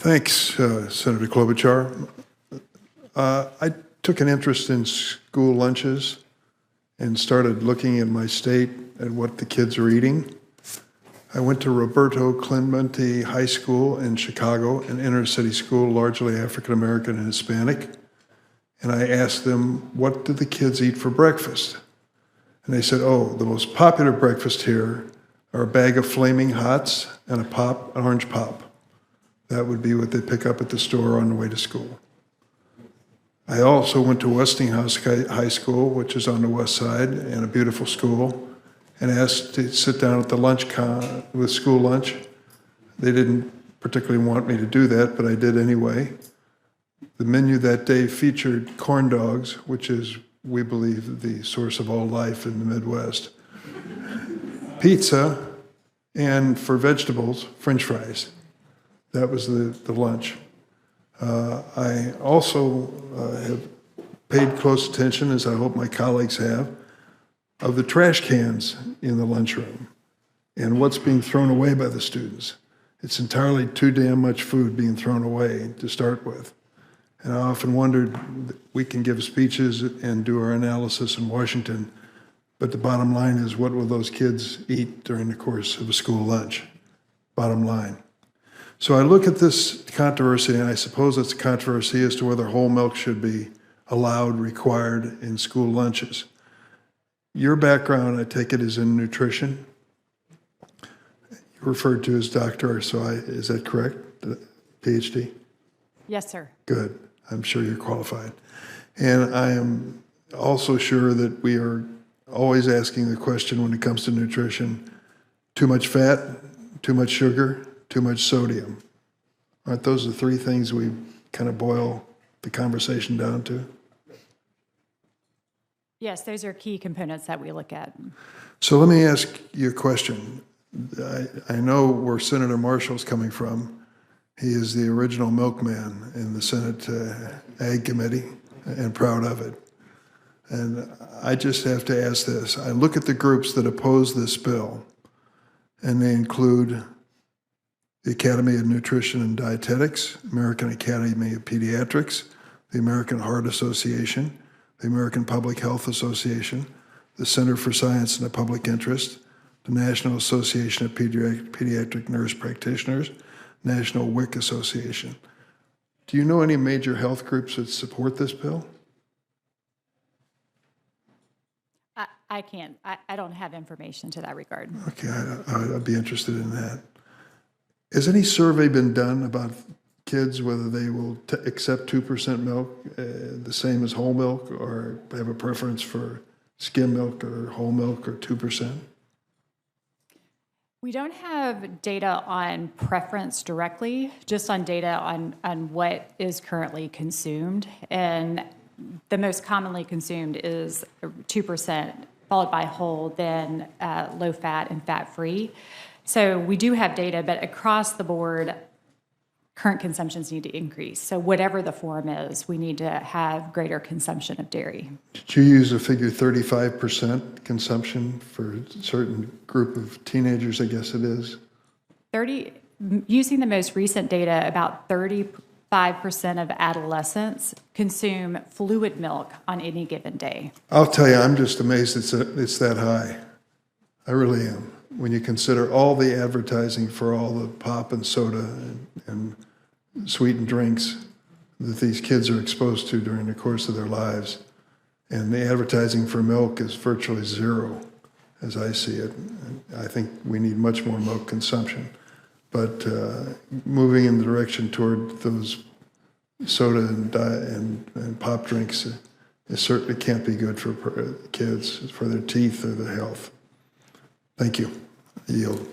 Thanks, Senator Klobuchar. I took an interest in school lunches and started looking in my state at what the kids are eating. I went to Roberto Clemente High School in Chicago, an inner city school, largely African American and Hispanic. And I asked them, what do the kids eat for breakfast? And they said, oh, the most popular breakfast here are a bag of Flaming Hots and an orange pop. That would be what they pick up at the store on the way to school. I also went to Westinghouse High School, which is on the west side, and a beautiful school, and asked to sit down at the with school lunch. They didn't particularly want me to do that, but I did anyway. The menu that day featured corn dogs, which is, we believe, the source of all life in the Midwest, pizza, and for vegetables, French fries. That was the lunch. I also have paid close attention, as I hope my colleagues have, of the trash cans in the lunchroom and what's being thrown away by the students. It's entirely too damn much food being thrown away to start with. And I often wondered, we can give speeches and do our analysis in Washington, but the bottom line is, what will those kids eat during the course of a school lunch? Bottom line. So I look at this controversy, and I suppose it's a controversy as to whether whole milk should be allowed, required in school lunches. Your background, I take it, is in nutrition. You're referred to as doctor, so is that correct? PhD? Yes, sir. Good. I'm sure you're qualified. And I am also sure that we are always asking the question when it comes to nutrition, too much fat, too much sugar, too much sodium. Aren't those the three things we kind of boil the conversation down to? Yes, those are key components that we look at. So let me ask you a question. I know where Senator Marshall's coming from. He is the original milkman in the Senate Ag Committee, and proud of it. And I just have to ask this. I look at the groups that oppose this bill, and they include the Academy of Nutrition and Dietetics, American Academy of Pediatrics, the American Heart Association, the American Public Health Association, the Center for Science and the Public Interest, the National Association of Pediatric Nurse Practitioners, National WIC Association. Do you know any major health groups that support this bill? I can't. I don't have information to that regard. Okay, I'd be interested in that. Has any survey been done about kids, whether they will accept 2% milk, the same as whole milk, or have a preference for skim milk or whole milk or 2%? We don't have data on preference directly, just on data on what is currently consumed. And the most commonly consumed is 2%, followed by whole, then low fat and fat free. So we do have data, but across the board, current consumptions need to increase. So whatever the form is, we need to have greater consumption of dairy. Did you use a figure 35% consumption for a certain group of teenagers, I guess it is? Using the most recent data, about 35% of adolescents consume fluid milk on any given day. I'll tell you, I'm just amazed it's that high. I really am. When you consider all the advertising for all the pop and soda and sweetened drinks that these kids are exposed to during the course of their lives, and the advertising for milk is virtually zero, as I see it. I think we need much more milk consumption. But moving in the direction toward those soda and pop drinks, it certainly can't be good for kids, for their teeth or their health. Thank you. I yield.